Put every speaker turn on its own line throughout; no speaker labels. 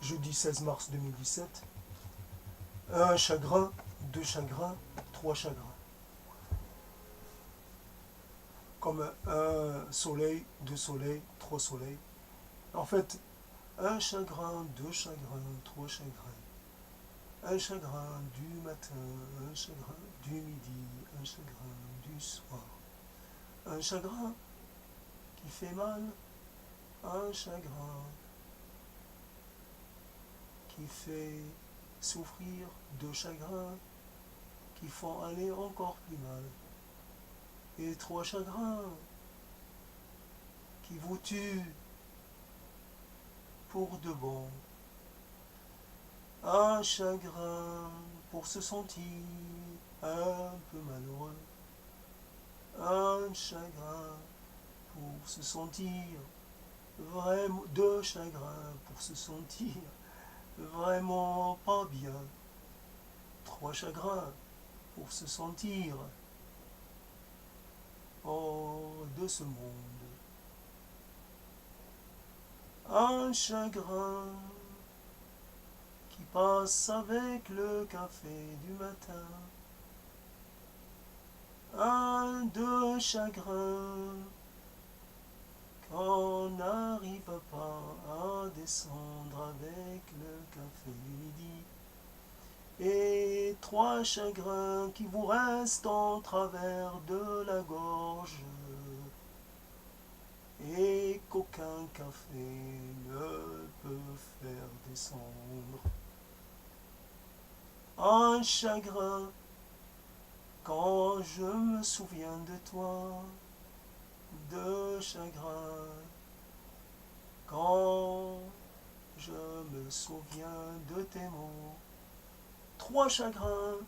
jeudi 16 mars 2017. Un chagrin, deux chagrins, trois chagrins. Comme un soleil, deux soleils, trois soleils. En fait, un chagrin, deux chagrins, trois chagrins. Un chagrin du matin, un chagrin du midi, un chagrin du soir. Un chagrin qui fait mal, un chagrin qui fait souffrir, deux chagrins qui font aller encore plus mal. Et trois chagrins qui vous tuent pour de bon. Un chagrin pour se sentir un peu malheureux. Un chagrin pour se sentir vraiment, deux chagrins pour se sentir vraiment pas bien. Trois chagrins pour se sentir hors de ce monde. Un chagrin qui passe avec le café du matin. Un de chagrin qu'on n'arrive pas à descendre avec le café du midi. Et trois chagrins qui vous restent en travers de la gorge et qu'aucun café ne peut faire descendre. Un chagrin quand je me souviens de toi, deux chagrins quand je me souviens de tes mots. Trois chagrins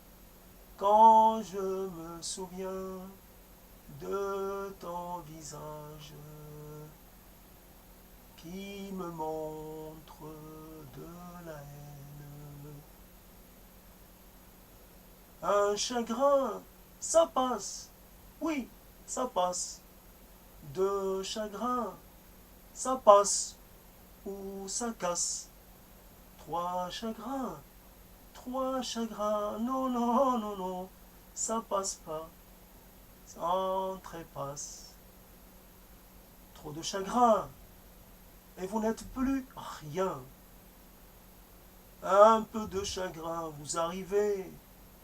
quand je me souviens de ton visage qui me montre de la haine. Un chagrin, ça passe, oui, ça passe. Deux chagrins, ça passe ou ça casse. Trois chagrins, non, non, non, non, ça passe pas, ça trépasse. Trop de chagrin, et vous n'êtes plus rien. Un peu de chagrin, vous arrivez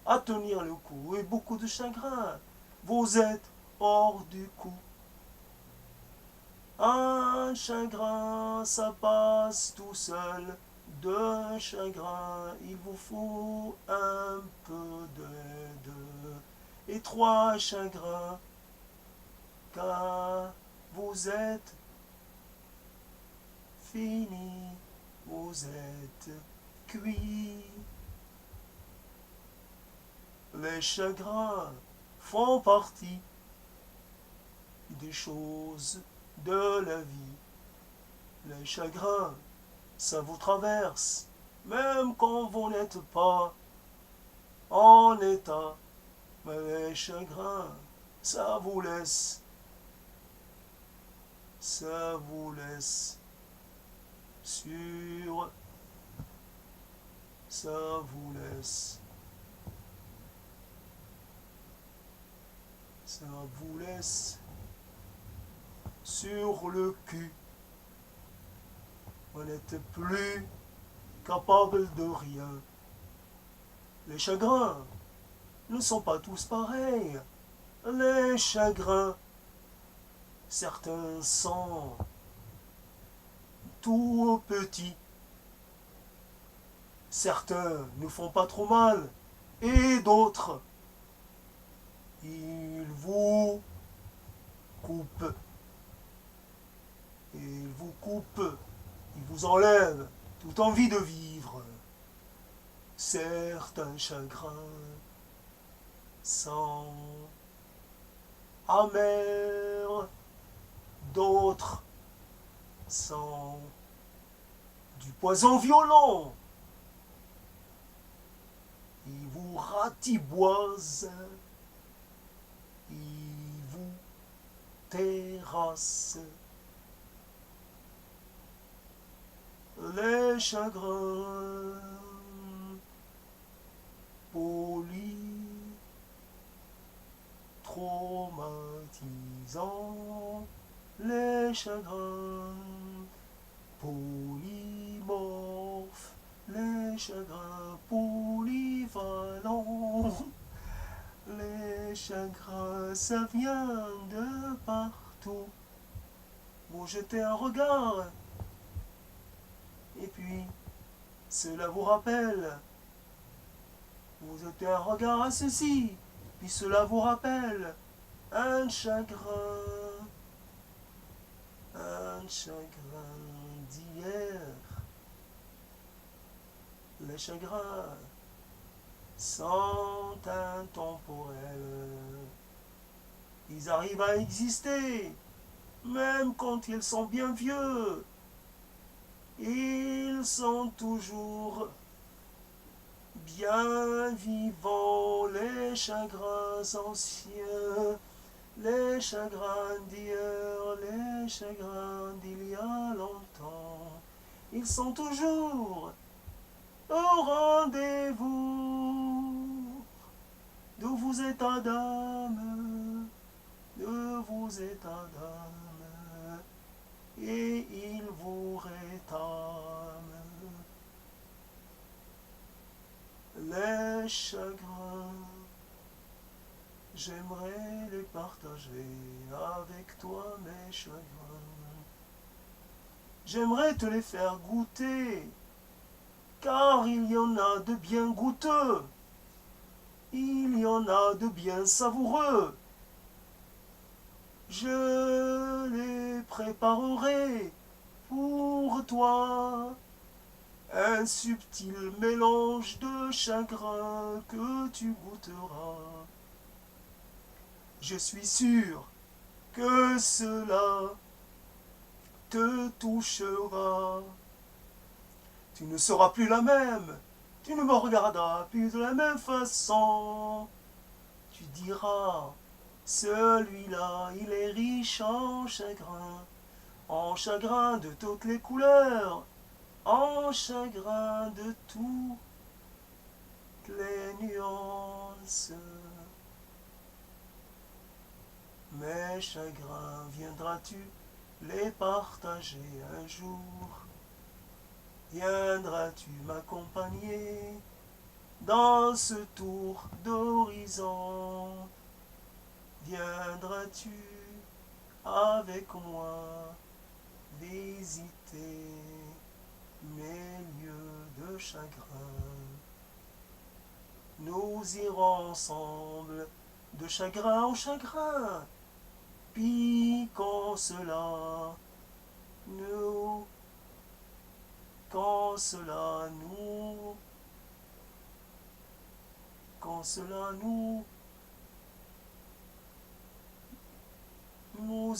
à tenir le coup, et beaucoup de chagrin, vous êtes hors du coup. Un chagrin, ça passe tout seul. Deux chagrins, il vous faut un peu d'aide. Et trois chagrins, car vous êtes fini, vous êtes cuit. Les chagrins font partie des choses de la vie. Les chagrins, ça vous traverse, même quand vous n'êtes pas en état. Mais les chagrins, ça vous laisse sur, ça vous laisse sur le cul. Vous n'êtes plus capable de rien. Les chagrins ne sont pas tous pareils. Les chagrins, certains sont tout petits. Certains ne font pas trop mal. Et d'autres, ils vous coupent. Ils vous coupent. Ils vous enlèvent toute envie de vivre. Certains chagrins sont amers, d'autres sont du poison violent. Ils vous ratiboisent, ils vous terrassent. Les les chagrins traumatisants, les chagrins polymorphes, les chagrins polyvalents, les chagrins, ça vient de partout. Vous jetez un regard, et puis cela vous rappelle. Vous jetez un regard à ceci, puis cela vous rappelle un chagrin d'hier. Les chagrins sont intemporels. Ils arrivent à exister, même quand ils sont bien vieux. Ils sont toujours bien vivants, les chagrins anciens, les chagrins d'hier, les chagrins d'il y a longtemps. Ils sont toujours au rendez-vous de vos états d'âme, de vos états d'âme, et ils vous rétament. Les chagrins, j'aimerais les partager avec toi, mes chagrins. J'aimerais te les faire goûter, car il y en a de bien goûteux, il y en a de bien savoureux. Je les préparerai pour toi, un subtil mélange de chagrin que tu goûteras. Je suis sûr que cela te touchera. Tu ne seras plus la même, tu ne me regarderas plus de la même façon. Tu diras, celui-là, il est riche en chagrin de toutes les couleurs, en chagrin de toutes les nuances. Mes chagrins, viendras-tu les partager un jour? Viendras-tu m'accompagner dans ce tour d'horizon? Viendras-tu avec moi visiter mes lieux de chagrin? Nous irons ensemble de chagrin en chagrin, puis quand cela nous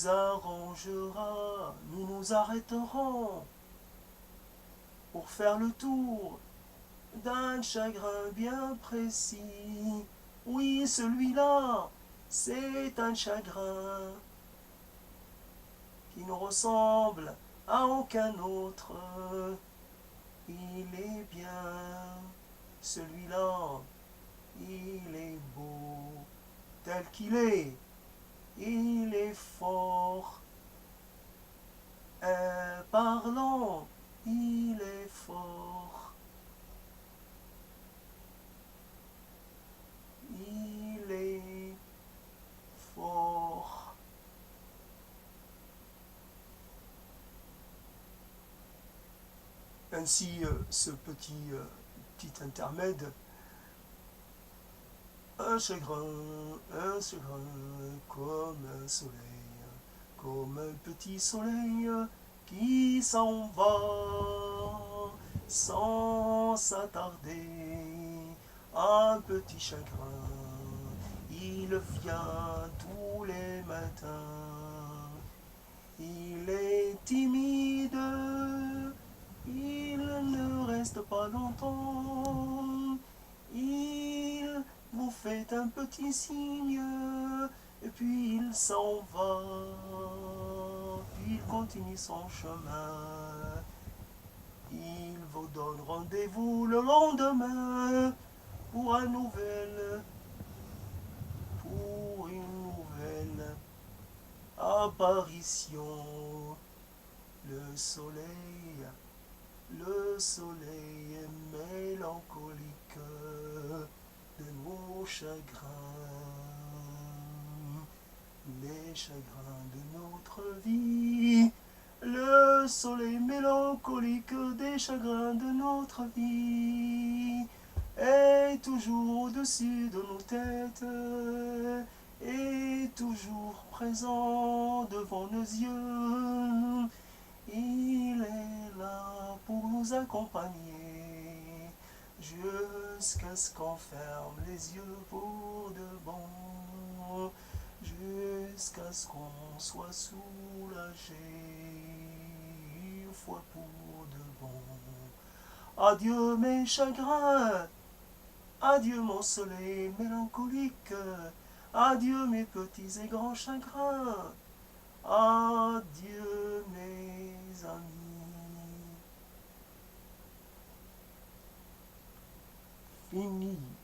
arrangera, nous nous arrêterons pour faire le tour d'un chagrin bien précis. Oui, celui-là, c'est un chagrin qui ne ressemble à aucun autre. Il est bien, celui-là, il est beau, tel qu'il est. Il est fort, parlant, il est fort. Il est fort. Ainsi, ce petit intermède, un chagrin, comme un soleil, comme un petit soleil qui s'en va sans s'attarder. Un petit chagrin, il vient tous les matins. Il est timide, il ne reste pas longtemps. Il vous fait un petit signe, et puis il s'en va. Puis il continue son chemin. Il donne rendez-vous le lendemain pour une nouvelle apparition. Le soleil est mélancolique de nos chagrins, les chagrins de notre vie. Le soleil mélancolique des chagrins de notre vie est toujours au-dessus de nos têtes, est toujours présent devant nos yeux. Il est là pour nous accompagner jusqu'à ce qu'on ferme les yeux pour de bon, jusqu'à ce qu'on soit soulagé une fois pour de bon. Adieu mes chagrins, adieu mon soleil mélancolique, adieu mes petits et grands chagrins, adieu mes amis. Fini.